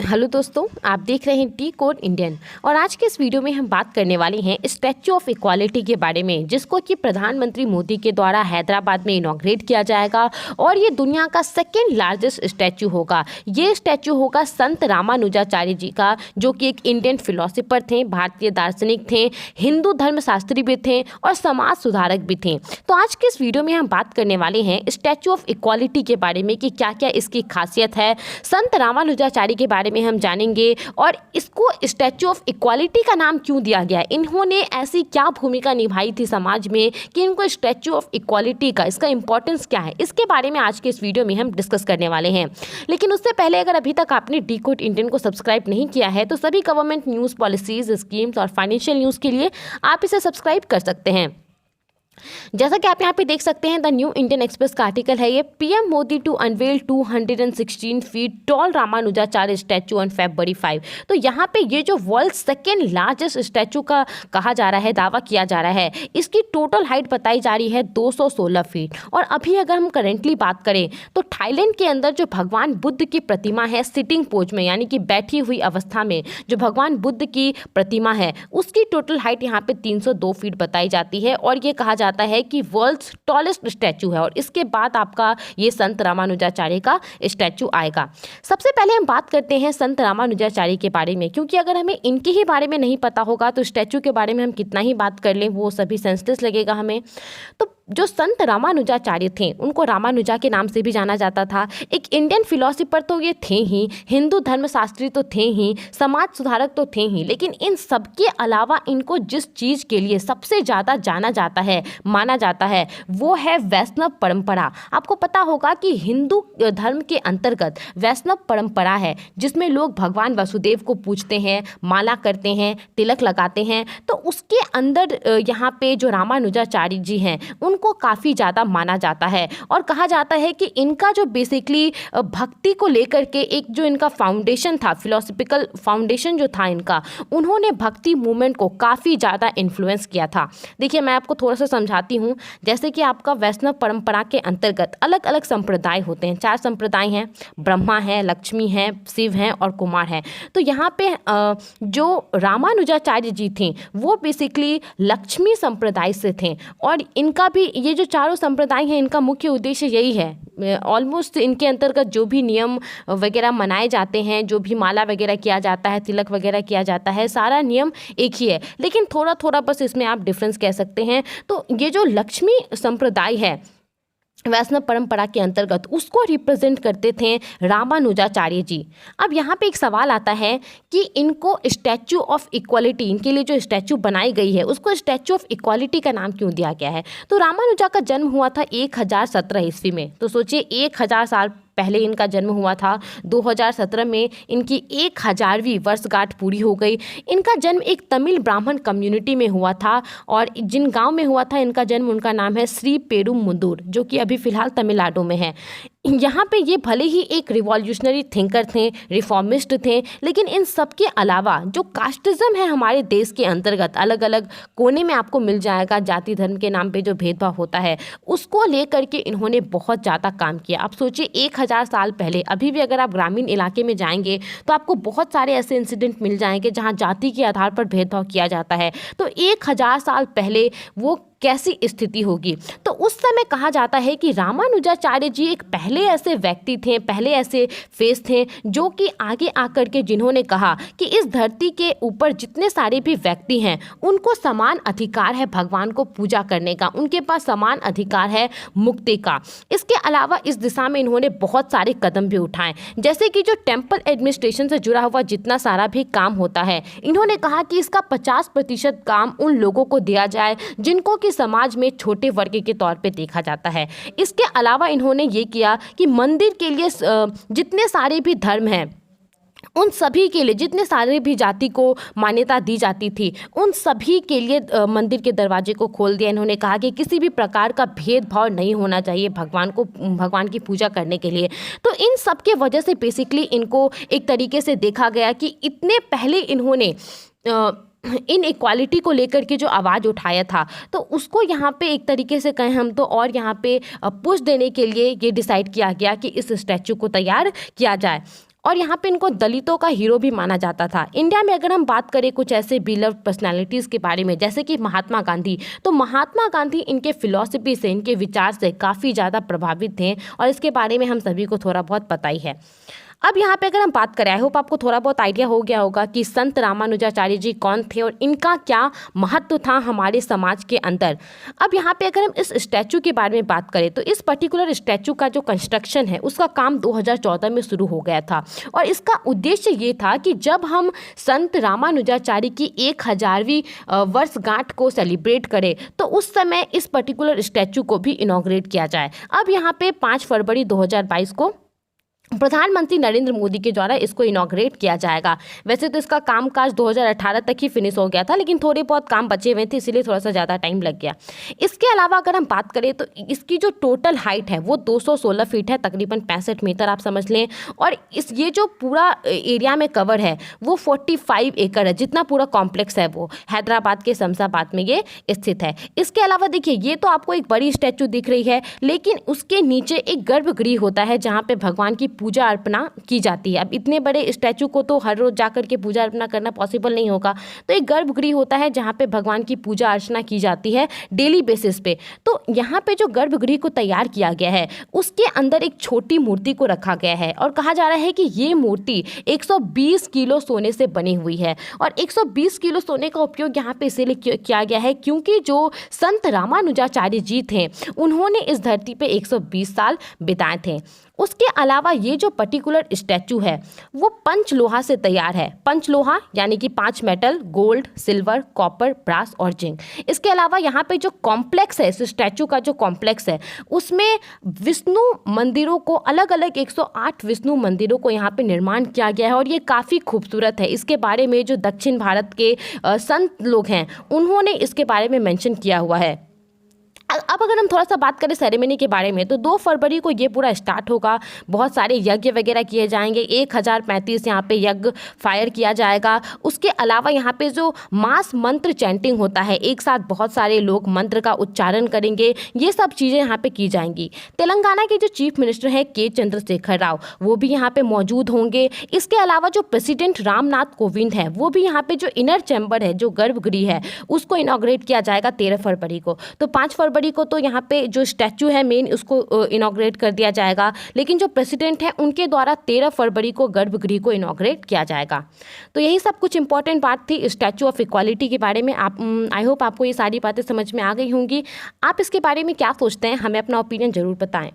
Hello दोस्तों, आप देख रहे हैं टी कोड इंडियन। और आज के इस वीडियो में हम बात करने वाले हैं स्टैच्यू ऑफ इक्वालिटी के बारे में, जिसको कि प्रधानमंत्री मोदी के द्वारा हैदराबाद में इनॉग्रेट किया जाएगा। और ये दुनिया का सेकेंड लार्जेस्ट स्टैच्यू होगा। ये स्टैच्यू होगा संत रामानुजाचार्य जी का, जो कि एक इंडियन फिलोसोफर थे, भारतीय दार्शनिक थे, हिंदू धर्मशास्त्री भी थे और समाज सुधारक भी थे। तो आज के इस वीडियो में हम बात करने वाले हैं स्टैच्यू ऑफ इक्वालिटी के बारे में कि क्या क्या इसकी खासियत है। संत रामानुजाचार्य के बारे में हम जानेंगे और इसको स्टैच्यू ऑफ इक्वालिटी का नाम क्यों दिया गया, इन्होंने ऐसी क्या भूमिका निभाई थी समाज में कि इनको स्टैच्यू ऑफ इक्वालिटी का इसका इंपॉर्टेंस क्या है, इसके बारे में आज के इस वीडियो में हम डिस्कस करने वाले हैं। लेकिन उससे पहले अगर अभी तक आपने डी कोड इंडियन को सब्सक्राइब नहीं किया है तो सभी गवर्नमेंट न्यूज़, पॉलिसीज, स्कीम्स और फाइनेंशियल न्यूज़ के लिए आप इसे सब्सक्राइब कर सकते हैं। जैसा कि आप यहाँ पे देख सकते हैं, द न्यू इंडियन एक्सप्रेस का आर्टिकल है ये, PM Modi to unveil 216 feet tall Ramanujacharya statue on February 5। तो यहाँ पे ये जो वर्ल्ड सेकेंड लार्जेस्ट स्टैचू का कहा जा रहा है, दावा किया जा रहा है, इसकी टोटल हाइट बताई जा रही है 216 फीट। और अभी अगर हम करेंटली बात करें तो थाईलैंड के अंदर जो भगवान बुद्ध की प्रतिमा है सिटिंग पोज में, यानी कि बैठी हुई अवस्था में जो भगवान बुद्ध की प्रतिमा है, उसकी टोटल हाइट यहाँ पे 302 फीट बताई जाती है। और ये कहा जाता है कि वर्ल्ड्स टॉलेस्ट स्टैचू है। और इसके बाद आपका ये संत रामानुजाचार्य का स्टैचू आएगा। सबसे पहले हम बात करते हैं संत रामानुजाचार्य के बारे में, क्योंकि अगर हमें इनके ही बारे में नहीं पता होगा तो स्टैचू के बारे में हम कितना ही बात कर लें वो सभी सेंसलेस लगेगा हमें। तो जो संत रामानुजाचार्य थे उनको रामानुजा के नाम से भी जाना जाता था। एक इंडियन फिलोसोफर तो ये थे ही, हिंदू धर्मशास्त्री तो थे ही, समाज सुधारक तो थे ही, लेकिन इन सब के अलावा इनको जिस चीज़ के लिए सबसे ज़्यादा जाना जाता है, माना जाता है, वो है वैष्णव परंपरा। आपको पता होगा कि हिंदू धर्म के अंतर्गत वैष्णव परंपरा है, जिसमें लोग भगवान वसुदेव को पूजते हैं, माला करते हैं, तिलक लगाते हैं। तो उसके अंदर यहाँ पे जो रामानुजाचार्य जी हैं उनको काफ़ी ज़्यादा माना जाता है। और कहा जाता है कि इनका जो बेसिकली भक्ति को लेकर के एक जो इनका फाउंडेशन था, फिलोसफिकल फाउंडेशन जो था इनका, उन्होंने भक्ति मूवमेंट को काफ़ी ज़्यादा इन्फ्लुएंस किया था। देखिए, मैं आपको थोड़ा सा समझाती हूँ। जैसे कि आपका वैष्णव परंपरा के अंतर्गत अलग अलग संप्रदाय होते हैं। 4 संप्रदाय हैं, ब्रह्मा है, लक्ष्मी है, शिव हैं और कुमार है। तो यहाँ पे जो रामानुजाचार्य जी थे वो बेसिकली लक्ष्मी संप्रदाय से थे। और इनका भी ये जो चारों संप्रदाय हैं, इनका मुख्य उद्देश्य यही है। ऑलमोस्ट इनके अंतर्गत जो भी नियम वगैरह मनाए जाते हैं, जो भी माला वगैरह किया जाता है, तिलक वगैरह किया जाता है, सारा नियम एक ही है, लेकिन थोड़ा थोड़ा बस इसमें आप डिफरेंस कह सकते हैं। तो ये जो लक्ष्मी संप्रदाय है वैष्णव परंपरा के अंतर्गत, उसको रिप्रेजेंट करते थे रामानुजाचार्य जी। अब यहाँ पे एक सवाल आता है कि इनको स्टैचू ऑफ इक्वालिटी, इनके लिए जो स्टैचू बनाई गई है उसको स्टैचू ऑफ इक्वालिटी का नाम क्यों दिया गया है। तो रामानुजा का जन्म हुआ था 1017 ईस्वी में। तो सोचिए 1000 साल पहले इनका जन्म हुआ था। 2017 में इनकी 1000वीं वर्षगांठ पूरी हो गई। इनका जन्म एक तमिल ब्राह्मण कम्युनिटी में हुआ था और जिन गांव में हुआ था इनका जन्म, उनका नाम है श्री पेरुमुंदूर, जो कि अभी फ़िलहाल तमिलनाडु में है। यहाँ पे ये भले ही एक रिवॉल्यूशनरी थिंकर थे, रिफॉर्मिस्ट थे, लेकिन इन सब के अलावा जो कास्टिज्म है हमारे देश के अंतर्गत अलग अलग कोने में आपको मिल जाएगा, जाति धर्म के नाम पे जो भेदभाव होता है उसको लेकर के इन्होंने बहुत ज़्यादा काम किया। आप सोचिए 1000 साल पहले, अभी भी अगर आप ग्रामीण इलाके में जाएंगे तो आपको बहुत सारे ऐसे इंसिडेंट मिल जाएंगे जहाँ जाति के आधार पर भेदभाव किया जाता है। तो 1000 साल पहले वो कैसी स्थिति होगी। तो उस समय कहा जाता है कि रामानुजाचार्य जी एक पहले ऐसे व्यक्ति थे, पहले ऐसे फेस थे जो कि आगे आकर के जिन्होंने कहा कि इस धरती के ऊपर जितने सारे भी व्यक्ति हैं उनको समान अधिकार है भगवान को पूजा करने का, उनके पास समान अधिकार है मुक्ति का। इसके अलावा इस दिशा में इन्होंने बहुत सारे कदम भी उठाए, जैसे कि जो टेम्पल एडमिनिस्ट्रेशन से जुड़ा हुआ जितना सारा भी काम होता है, इन्होंने कहा कि इसका 50% काम उन लोगों को दिया जाए जिनको कि समाज में छोटे वर्ग के तौर पे देखा जाता है। इसके अलावा इन्होंने ये किया कि मंदिर के लिए जितने सारे भी धर्म हैं उन सभी के लिए, जितने सारे भी जाति को मान्यता दी जाती थी, उन सभी के लिए मंदिर के दरवाजे को खोल दिया। इन्होंने कहा कि किसी भी प्रकार का भेदभाव नहीं होना चाहिए भगवान की पूजा करने के लिए। तो इन सब के वजह से बेसिकली इनको एक तरीके से देखा गया कि इतने पहले इन्होंने इन इक्वालिटी को लेकर के जो आवाज़ उठाया था, तो उसको यहाँ पे एक तरीके से कहें हम तो और यहाँ पे पुश देने के लिए ये डिसाइड किया गया कि इस स्टैचू को तैयार किया जाए। और यहाँ पे इनको दलितों का हीरो भी माना जाता था। इंडिया में अगर हम बात करें कुछ ऐसे बिलव पर्सनालिटीज़ के बारे में जैसे कि महात्मा गांधी, तो महात्मा गांधी इनके फिलॉसफी से, इनके विचार से काफ़ी ज़्यादा प्रभावित थे और इसके बारे में हम सभी को थोड़ा बहुत पता ही है। अब यहाँ पे अगर हम बात करें, आई होप आपको थोड़ा बहुत आइडिया हो गया होगा कि संत रामानुजाचार्य जी कौन थे और इनका क्या महत्व था हमारे समाज के अंदर। अब यहाँ पे अगर हम इस स्टैचू के बारे में बात करें तो इस पर्टिकुलर स्टैचू का जो कंस्ट्रक्शन है उसका काम 2014 में शुरू हो गया था और इसका उद्देश्य ये था कि जब हम संत रामानुजाचार्य की 1000वीं वर्षगांठ को सेलिब्रेट करें तो उस समय इस पर्टिकुलर स्टैचू को भी इनॉग्रेट किया जाए। अब यहाँ पे 5 फरवरी 2022 को प्रधानमंत्री नरेंद्र मोदी के द्वारा इसको इनॉग्रेट किया जाएगा। वैसे तो इसका कामकाज 2018 तक ही फिनिश हो गया था, लेकिन थोड़े बहुत काम बचे हुए थे, इसीलिए थोड़ा सा ज़्यादा टाइम लग गया। इसके अलावा अगर हम बात करें तो इसकी जो टोटल हाइट है वो 216 फीट है, तकरीबन 65 मीटर आप समझ लें। और ये जो पूरा एरिया में कवर है वो 45 एकड़ है, जितना पूरा कॉम्प्लेक्स है वो हैदराबाद के शमशाबाद में ये स्थित है। इसके अलावा देखिए, ये तो आपको एक बड़ी स्टैचू दिख रही है, लेकिन उसके नीचे एक गर्भगृह होता है जहाँ पे भगवान की पूजा अर्पणा की जाती है। अब इतने बड़े स्टैचू को तो हर रोज जाकर के पूजा अर्पणा करना पॉसिबल नहीं होगा, तो एक गर्भगृह होता है जहाँ पे भगवान की पूजा अर्चना की जाती है डेली बेसिस पे। तो यहाँ पे जो गर्भगृह को तैयार किया गया है उसके अंदर एक छोटी मूर्ति को रखा गया है और कहा जा रहा है कि ये मूर्ति 120 किलो सोने से बनी हुई है। और 120 किलो सोने का उपयोग यहाँ पे इसीलिए किया गया है क्योंकि जो संत रामानुजाचार्य जी थे उन्होंने इस धरती पे 120 साल बिताए थे। उसके अलावा ये जो पर्टिकुलर स्टैचू है वो पंचलोहा से तैयार है। पंचलोहा यानी कि 5 metal, gold, silver, copper, brass और जिंक। इसके अलावा यहाँ पे जो कॉम्प्लेक्स है, इस स्टैचू का जो कॉम्प्लेक्स है उसमें विष्णु मंदिरों को, अलग अलग 108 विष्णु मंदिरों को यहाँ पे निर्माण किया गया है और ये काफ़ी खूबसूरत है। इसके बारे में जो दक्षिण भारत के संत लोग हैं उन्होंने इसके बारे में मेंशन किया हुआ है। अब अगर हम थोड़ा सा बात करें सेरेमनी के बारे में तो 2 फरवरी को ये पूरा स्टार्ट होगा। बहुत सारे यज्ञ वगैरह किए जाएंगे, 1035 यहाँ पे यज्ञ फायर किया जाएगा। उसके अलावा यहाँ पे जो मास मंत्र चैंटिंग होता है, एक साथ बहुत सारे लोग मंत्र का उच्चारण करेंगे, ये सब चीज़ें यहाँ पे की जाएंगी। तेलंगाना के जो चीफ मिनिस्टर हैं के चंद्रशेखर राव, वो भी यहाँ पे मौजूद होंगे। इसके अलावा जो प्रेसिडेंट रामनाथ कोविंद है वो भी यहाँ पे जो इनर चैम्बर है, जो गर्भगृह है, उसको इनॉग्रेट किया जाएगा 13 फरवरी को। तो 5 फरवरी को तो यहाँ पे जो स्टैचू है मेन उसको इनॉग्रेट कर दिया जाएगा, लेकिन जो प्रेसिडेंट है उनके द्वारा 13 फरवरी को गर्भगृह को इनॉग्रेट किया जाएगा। तो यही सब कुछ इंपॉर्टेंट बात थी स्टैचू ऑफ इक्वालिटी के बारे में। आप आई होप आपको ये सारी बातें समझ में आ गई होंगी। आप इसके बारे में क्या सोचते हैं, हमें अपना ओपिनियन ज़रूर बताएं।